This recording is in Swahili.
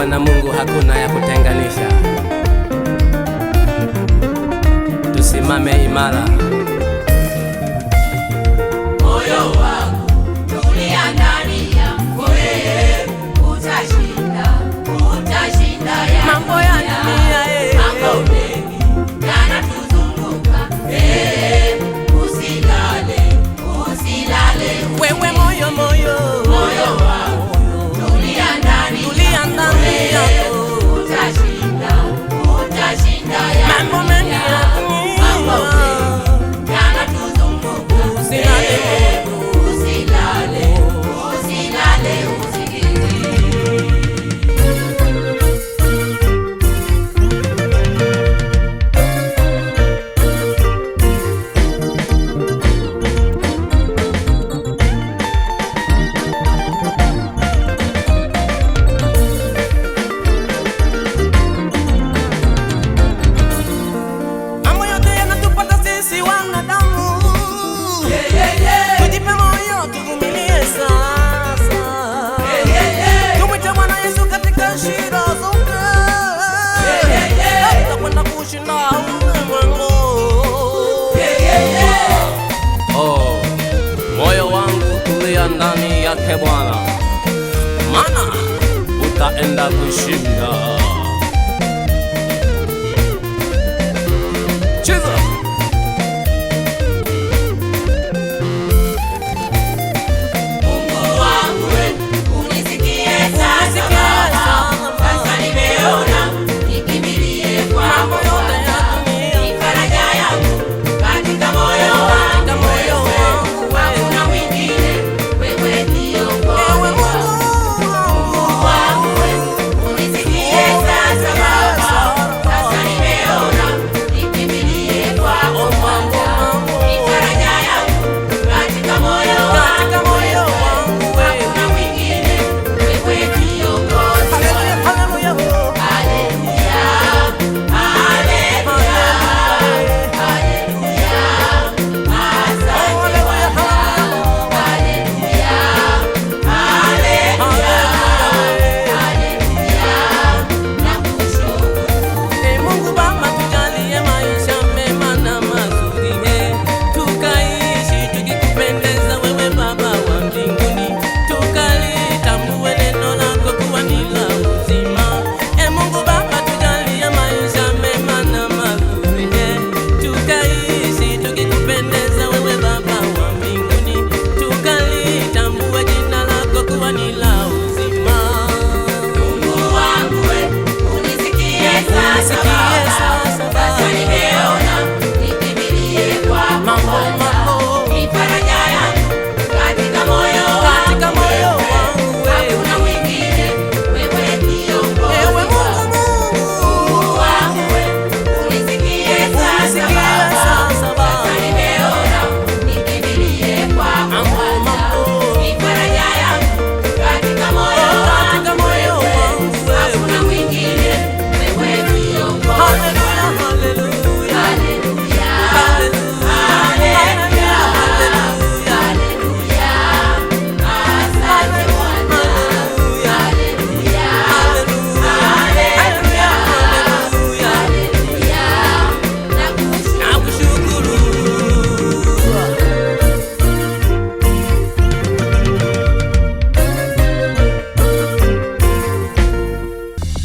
Sawa na Mungu hakuna ya kutenganisha. Tusimame imara. Moyo wangu tulia ndani yako, utashinda, utashinda ya mambo ya dunia, mambo mengi yanatuzunguka, usilale, usilale, wewe moyo moyo moyo wangu tulia ndani yako, utashinda, utashinda ya mambo mengi ya dunia, mambo mengi yanatuzunguka, usilale, usilale, usingizi. mambo yote yanatupata sisi wanadamu. Tujipe moyo, tuvumilie sasa. Tumwite Bwana Yesu katika shida zote, tutakwenda kushinda ulimwengu. Oh, moyo wangu tulia ndani yake Bwana, maana utaenda kushinda.